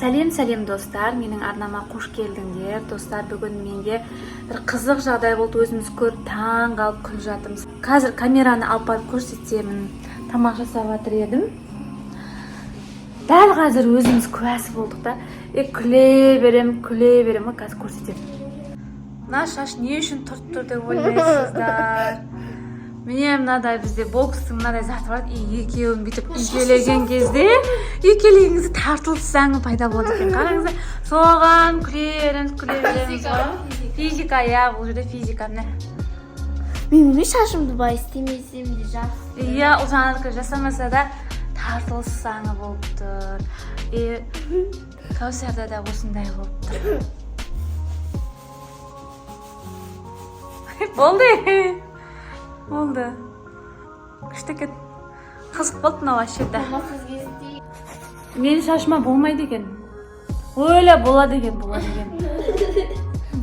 Сәлем достар, менің арнама қош келдіңдер. Достар, бүгін менде бір қызық жағдай болды. Өзіміз көріп таң қалып күліп жатырмыз. Қазір камераны алып барып көрсетемін. Тамақ жасап жатыр едім. Дәл қазір өзіміз куәсі болдық та. Күле берем, қазір көрсетемін. Мына шаш не үшін тұрып тұр деп ойлайсыздар? Міне мынадай бізде бокстың мынадай заты бар. Екеуін бүйтіп үйкелеген кезде үйкелегеніңізде тартылыс заңы пайда болады екен. Қараңыздар, соған күле береміз ғой. Физика, бұл жерде физика міне. Мен шашымды бай істемесем де жақсы. Ұлжанардікі жасамаса да тартылыс заңы болып тұр. Кәусарда да осындай болып тұр. Болды. Күшті кет. Қызық болды мынау ашерді. Менің шашыма болмайды екен. Ойлы болады екен.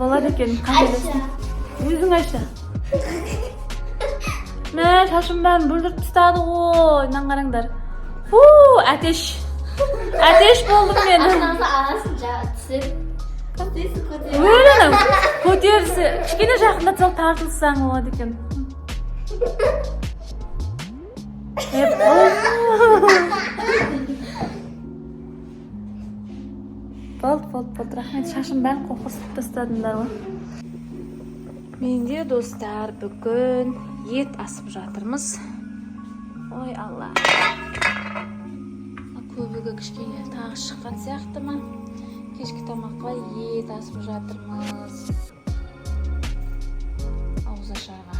Болады екен. Өзің аша. Мә, шашым бәрін бүлдіріп тастады ғой. Нан қараңдар. Әтеш. Әтеш болдым мен. Анасын жаға түсіп. Көтерісі. Кішкене жақындатсақ тартылсаң болады екен. Болды. Рахмет, шашым бәрін қоқырсып тастадыңдар ғой. Менде достар бүгін ет асып жатырмыз. Ой алла. Көбігі кішкене тағы шыққан сияқты ма? Кешкі тамаққа ет асып жатырмыз. Ауызашарға.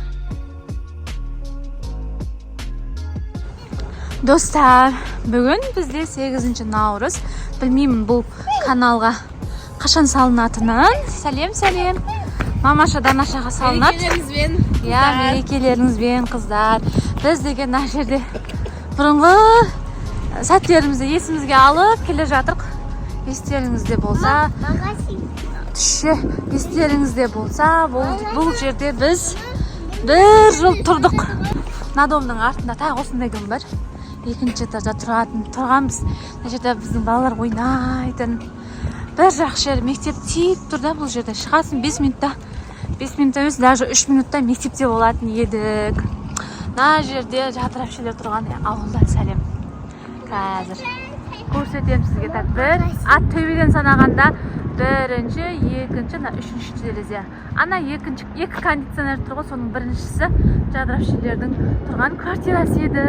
Достар, бүгін бізде 8 наурыз. Білмеймін бұл каналға қашан салынатынын. Сәлем. Мамаша Данашаға салынады. Мерекелеріңізбен қыздар. Біз деген мына жерде бұрынғы сәттерімізді есімізге алып келе жатырық. Естеріңізде болса, бұл жерде біз бір жыл тұрдық. Надомның артында тағы осындай күн бар. Екінші этажда тұрғанбыз. Мына жерде біздің балалар ойнайтын. Бір жақсы жер мектеп тиіп тұр да, бұл жерде шығасын 5 минутта. 5 минутта емес, даже 3 минутта мектепте болатын едік. Мына жерде жатыр әпшелер тұрған ауылдан сәлем. Қазір көрсетем сізге. Бір ат төбеден санағанда бірінші, екінші, үшінші терезе. Ана екі кондиционер тұр ғой, соның біріншісі жадырапшелердің тұрған квартирасы еді.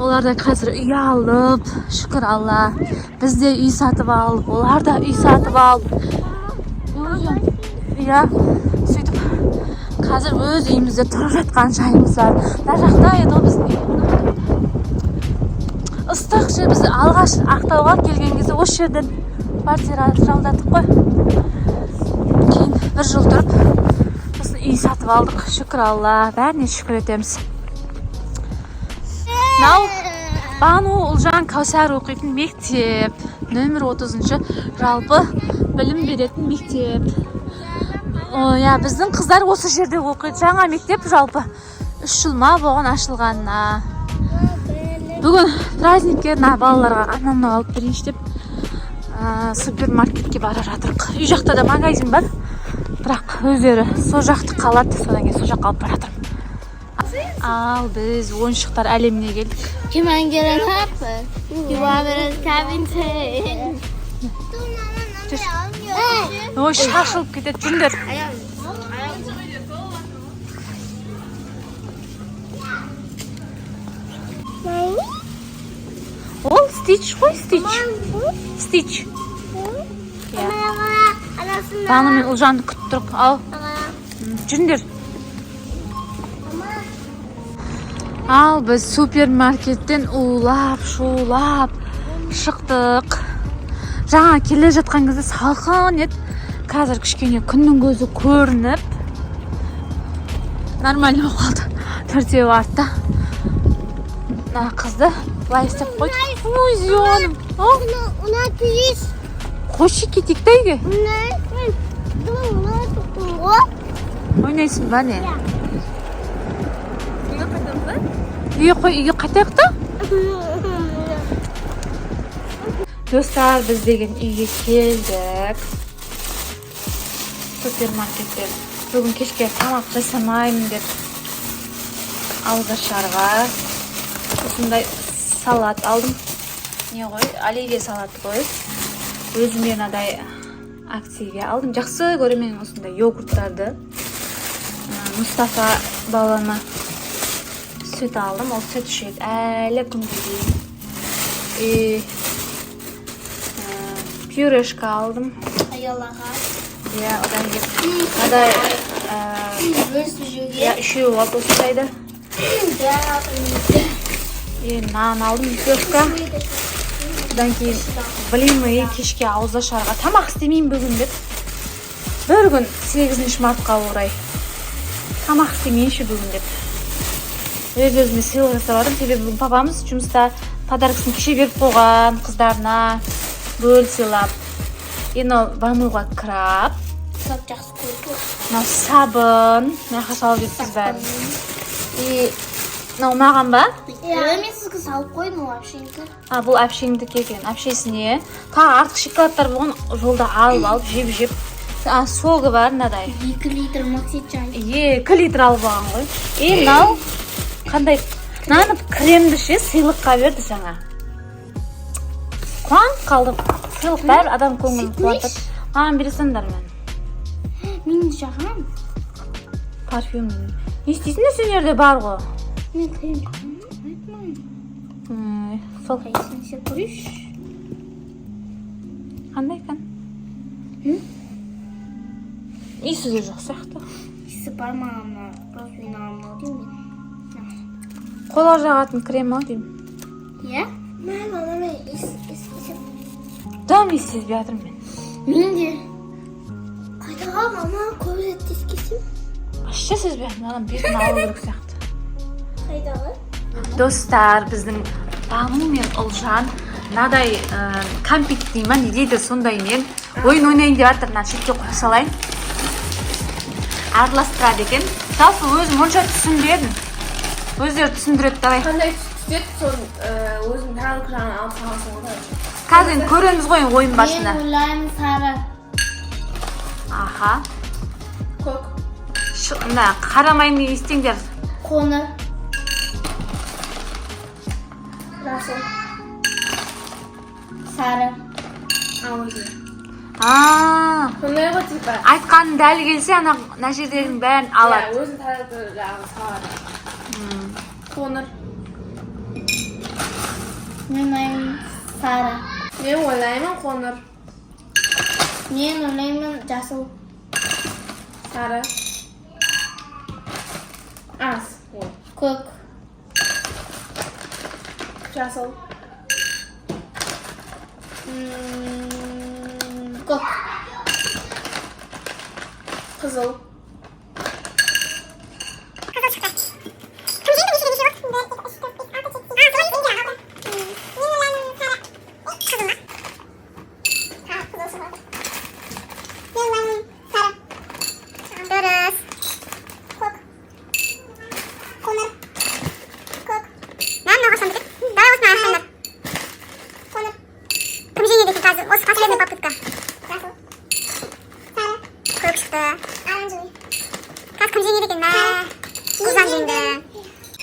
Олар да қазір үй алып, шүкір Алла. Біз де үй сатып алып, олар да үй сатып алып. Сөйтіп қазір өз үйімізде тұрып жатқан жайымыз бар. Мына жақта еді ғой біздің үй. Ыстық жер, біз алғаш Ақтауға келген кезде осы жерден квартира жалдадық қой. Кейін бір жыл тұрып, біз үй сатып алдық. Шүкір Алла, бәріне шүкір етеміз. Нау Бану Ұлжан Кәусар оқитын мектеп, нөмір 30-шы жалпы білім беретін мектеп. Біздің қыздар осы жерде оқиды. Жаңа мектеп жалпы 3 жыл ма болған ашылғанына. Бүгін праздникке балаларға анамны алып берейінші деп супермаркетке бара жатырық. Үй жақта да магазин бар, бірақ өздері сол жақты қалады, содан кейін сол жаққа алып бара жатырмын. Ал біз ойыншықтар әлеміне келдік. Can I get an apple? You want a cabin? Ой, шашылып кетеді, жүндер. Ол стич қой, стич. Баны мен Ұлжанды күтіп тұрып, ал. Жүндер. Ал біз супермаркеттен улап-шулап шықтық. Жаңа келе жатқан кезде салқын еді. Қазір кішкене күннің көзі көрініп. Нормально қалды. Төртеу артта. Қызды былай істеп қойды. Ой, зионым. Қойшы кетейік та үйге. Ойнайсың ба не? Үйге қайтайық та? Достар, біз деген үйге келдік. Супермаркеттен. Бүгін кешке тамақ жасамаймын деп алғашарға осындай салат алдым. Не ғой? Оливье салаты ғой. Өзіме мынадай акцияға алдым. Жақсы көремін осындай йогурттарды. Мұстафа балама süt aldım. O süt ішеді әлі күнге дейін. Пюрешка алдым. Аялаға. Иә, одан кейін мынадай үшеу алып осындайды. Нан алдым, пюрешка. Одан кейін блины кешке ауызашарға тамақ істемеймін бүгін деп. Бір күн 8 мартқа орай тамақ істемейінші бүгін деп. Өз-өзіме сыйлық жасап жатырмын. Себебі бүгін папамыз жұмыста подаркасын кеше беріп қойған қыздарына бөл сыйлап. Енді ваннуға кірап. Сап жақсы көрді. Мынау сабын. Мына салып жетсіз бәрін. Мынау маған ба? Мен сізге салып қойдым ол әпшеңді. Бұл әпшеңдікі екен. Әпшесіне. Тағы артық шоколадтар болған жолда алып жеп. Соғы бар мынадай. 2 литр макси чай. 2 литр алып алған ғой. Мынау қандай нанып кремді ше сыйлыққа берді жаңа. Қуанып қалдым. Сыйлық бәрі адам көңілін қуантып. Маған бересіңдер мен. Мен жағам. Парфюм. Не істейсіңдер сен жерде бар ғой? Мен крем айтмайын. Сол. Қайсың сен көреш? Қандай екен? Иісі де жоқ сияқты. Иісі бар мағамна. Розбен ағамна деймін мен. Қола жағатын крем ау деймін. Иә? Мен анаме иісі. Дам иіссіз беатырм мен. Мен де. Қайдаға мама көп жетті ескесім. Ашша сөз беатырм. Адам бетін алу керек сияқты. Қайдағы? Достар, біздің Бану мен Ұлжан мынадай кампик дейма не дейді сондаймен ойын ойнайын деп жатыр. Мына шетке қоя салайын. Араластырады екен. Жалпы өзім онша түсінбедім. Өздері түсіндіреді давай. Қандай түседі, соны өзің тағы краны алып қаласың ғой. Қазір көреміз ғой ойын басында. Мен ойлаймын сары. Аха. Көк. Мына қарамайын естеңдер. Қоңыр. Жасыл. Сары. Ауызы. Сондай ғой типа. Айтқаның дәл келсе, ана жердегінің бәрін алады. Өзің таратты жағы салады. Қоңыр. Мен ойлаймын сары. Мен ойлаймын қоңыр. Мен ойлаймын жасыл. Сары. Ас. Көк. Жасыл. Көк. Қызыл.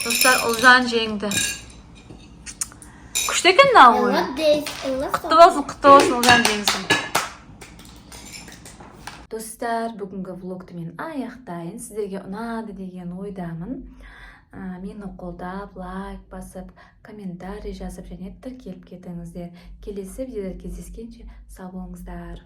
Dostlar Ұлжан жеңді. Күшті екен да ой. Құтты болсын Ұлжан жеңсін. Достар, бүгінгі влогты мен аяқтайын. Сіздерге ұнады деген ойдамын. Мені қолдап, лайк басып, комментарий жазып және тіркеліп кетіңіздер. Келесі видеода кездескенше сау болыңыздар.